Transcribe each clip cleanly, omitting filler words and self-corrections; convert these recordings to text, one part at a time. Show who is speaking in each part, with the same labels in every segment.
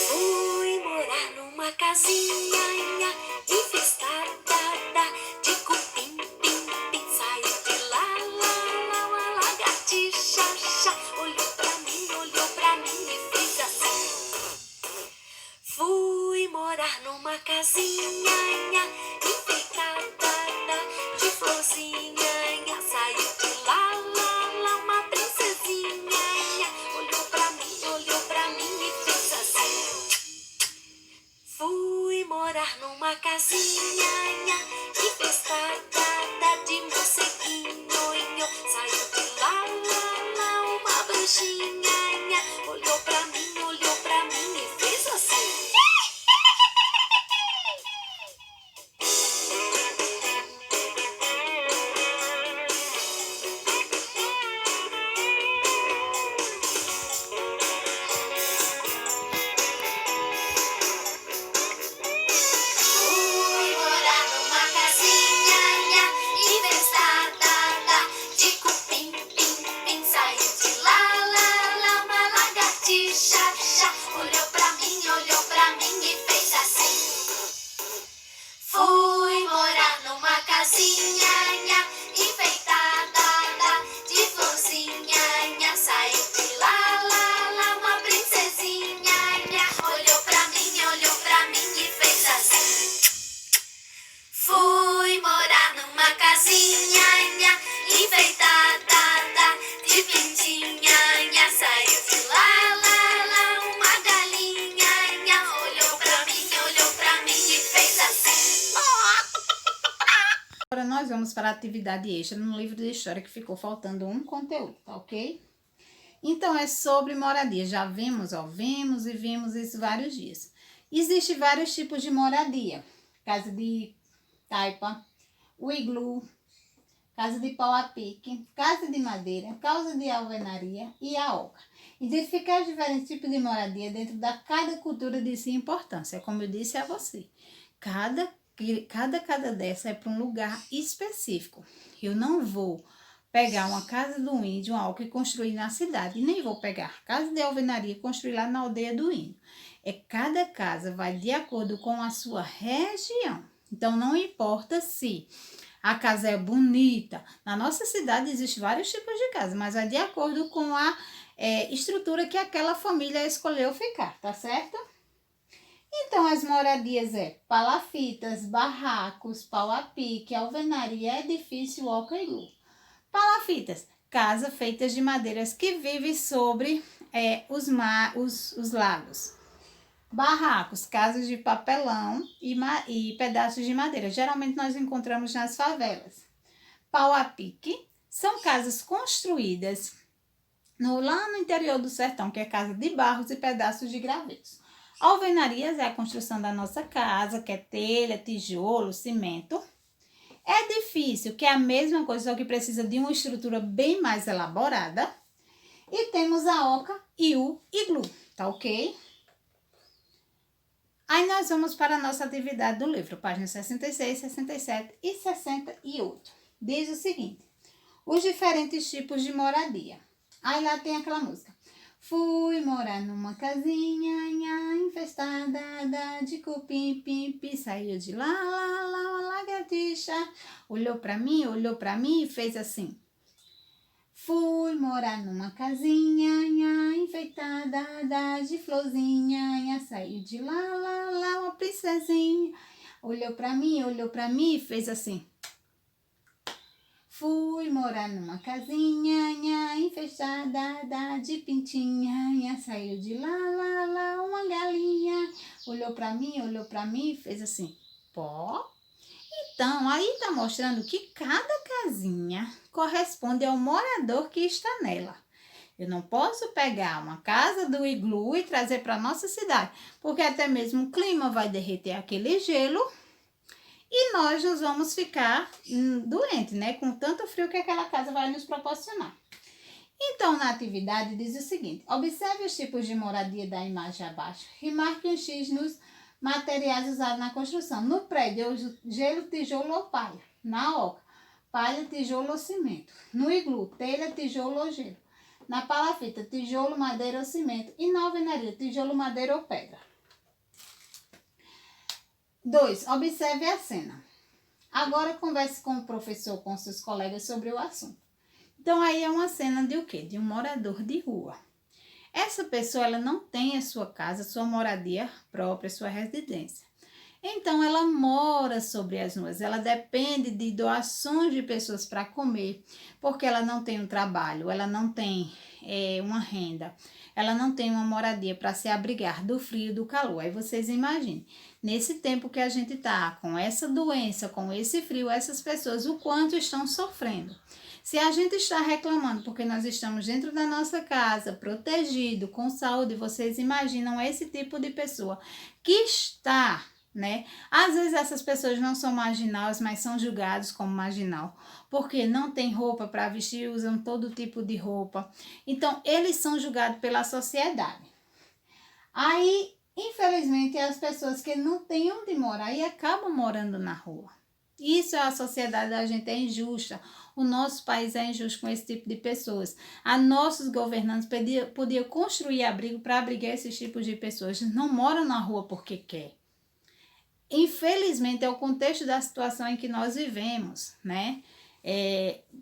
Speaker 1: Fui morar numa casinha infestada de cupim-pim-pim. Saiu de lá, uma lagartixa, olhou pra mim e fez assim. Fui morar numa casinha enfeitada de florzinha. Saiu de lá, uma princesinha. Olhou pra mim e fez assim. Fui morar numa casinha infestada de morceguinho. Saiu de lá, uma bruxinha. Olhou pra mim e fez assim. Fui morar numa casinha infestada de cupim-pim-pim. Saiu de lá, uma lagartixa, olhou pra mim e fez assim. Fui morar numa casinha enfeitada de florzinha. Saiu de lá, uma princesinha. Olhou pra mim e fez assim. Fui morar numa casinha enfeitada de pintinha. Saiu de lá, uma galinha. Olhou pra mim e fez assim.
Speaker 2: Agora nós vamos para a atividade extra no livro de história, que ficou faltando um conteúdo, tá ok? Então, é sobre moradia. Já vimos isso vários dias. Existem vários tipos de moradia. Casa de taipa, o iglu, casa de pau a pique, casa de madeira, casa de alvenaria e a oca. Identificar os diferentes tipos de moradia dentro da cada cultura de sua importância. Como eu disse a você, cada dessa é para um lugar específico. Eu não vou pegar uma casa do índio, uma oca, e construir na cidade. E nem vou pegar casa de alvenaria e construir lá na aldeia do índio. Cada casa vai de acordo com a sua região. Então, não importa se a casa é bonita. Na nossa cidade existem vários tipos de casa, mas vai de acordo com a estrutura que aquela família escolheu ficar, tá certo? Então, as moradias palafitas, barracos, pau a pique, alvenaria, edifício, oca e iglu. Palafitas, casa feitas de madeiras que vivem sobre os lagos. Barracos, casas de papelão e pedaços de madeira. Geralmente nós encontramos nas favelas. Pau a pique são casas construídas lá no interior do sertão, que é casa de barros e pedaços de graveiros. Alvenarias é a construção da nossa casa, que é telha, tijolo, cimento. Edifício, que é a mesma coisa, só que precisa de uma estrutura bem mais elaborada. E temos a oca e o iglu, tá ok? Aí nós vamos para a nossa atividade do livro, páginas 66, 67 e 68. Diz o seguinte: os diferentes tipos de moradia. Aí lá tem aquela música. Fui morar numa casinha nha, infestada de cupim, pim, pim, saiu de lá, uma lagartixa. Olhou pra mim e fez assim. Fui morar numa casinha nha, enfeitada de florzinha, nha, saiu de lá, uma princesinha. Olhou pra mim e fez assim. Fui morar numa casinha, nha, enfeitada de pintinha, nha, saiu de lá, uma galinha. Olhou pra mim e fez assim, pó. Então, aí tá mostrando que cada casinha corresponde ao morador que está nela. Eu não posso pegar uma casa do iglu e trazer para nossa cidade, porque até mesmo o clima vai derreter aquele gelo e nós nos vamos ficar doentes, né? Com tanto frio que aquela casa vai nos proporcionar. Então, na atividade diz o seguinte: observe os tipos de moradia da imagem abaixo e marque um X nos materiais usados na construção. No prédio, eu uso gelo, tijolo ou palha. Na oca, palha, tijolo ou cimento. No iglu, telha, tijolo ou gelo. Na palafita, tijolo, madeira ou cimento. E na alvenaria, tijolo, madeira ou pedra. 2. Observe a cena. Agora converse com o professor, com seus colegas sobre o assunto. Então, aí é uma cena de o quê? De um morador de rua. Essa pessoa, ela não tem a sua casa, sua moradia própria, sua residência. Então, ela mora sobre as ruas, ela depende de doações de pessoas para comer, porque ela não tem um trabalho, ela não tem uma renda, ela não tem uma moradia para se abrigar do frio e do calor. Aí vocês imaginem, nesse tempo que a gente está com essa doença, com esse frio, essas pessoas, o quanto estão sofrendo. Se a gente está reclamando porque nós estamos dentro da nossa casa, protegido, com saúde, vocês imaginam esse tipo de pessoa que está, né? Às vezes essas pessoas não são marginais, mas são julgados como marginal, porque não tem roupa para vestir, usam todo tipo de roupa. Então, eles são julgados pela sociedade. Aí, infelizmente, as pessoas que não têm onde morar e acabam morando na rua. Isso é a sociedade da gente, é injusta. O nosso país é injusto com esse tipo de pessoas. A nossos governantes podiam construir abrigo para abrigar esses tipos de pessoas. Não moram na rua porque quer. Infelizmente, é o contexto da situação em que nós vivemos, né?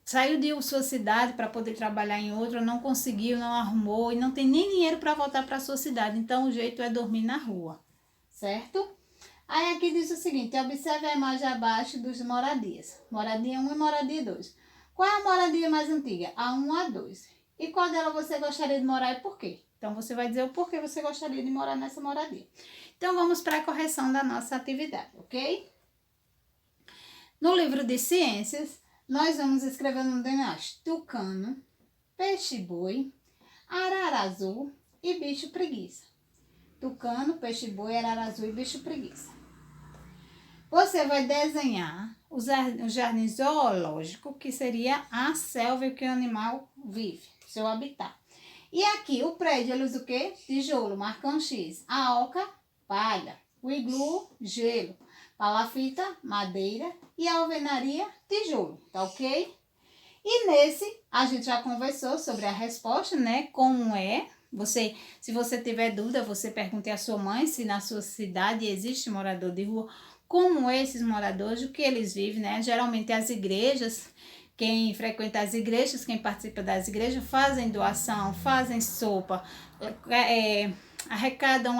Speaker 2: Saiu de sua cidade para poder trabalhar em outra, não conseguiu, não arrumou e não tem nem dinheiro para voltar para sua cidade. Então, o jeito é dormir na rua, certo? Aí aqui diz o seguinte: observe a imagem abaixo dos moradias. Moradia 1 e moradia 2. Qual é a moradia mais antiga? A 1 ou a 2? E qual dela você gostaria de morar e por quê? Então, você vai dizer o porquê você gostaria de morar nessa moradia. Então, vamos para a correção da nossa atividade, ok? No livro de ciências, nós vamos escrever no demais tucano, peixe-boi, arara azul e bicho preguiça. Tucano, peixe-boi, arara azul e bicho preguiça. Você vai desenhar o jardim zoológico, que seria a selva em que o animal vive, seu habitat. E aqui o prédio, ele usa o quê? Tijolo, marca um X. A oca, palha. O iglu, gelo. Palafita, madeira. E a alvenaria, tijolo, tá ok? E nesse, a gente já conversou sobre a resposta, né? Como é. Se você tiver dúvida, você pergunte à sua mãe se na sua cidade existe morador de rua. Como esses moradores, o que eles vivem, né? Geralmente as igrejas, quem frequenta as igrejas, quem participa das igrejas, fazem doação, fazem sopa, arrecadam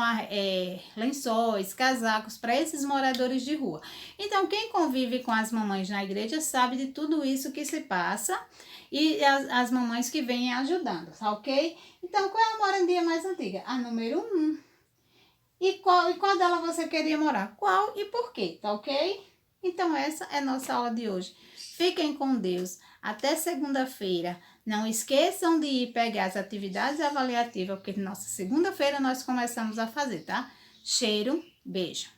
Speaker 2: lençóis, casacos para esses moradores de rua. Então, quem convive com as mamães na igreja sabe de tudo isso que se passa e as mamães que vêm ajudando, tá ok? Então, qual é a moradia mais antiga? A número 1. E qual dela você queria morar? Qual e por quê, tá ok? Então, essa é a nossa aula de hoje. Fiquem com Deus. Até segunda-feira. Não esqueçam de ir pegar as atividades avaliativas, porque nossa segunda-feira nós começamos a fazer, tá? Cheiro, beijo.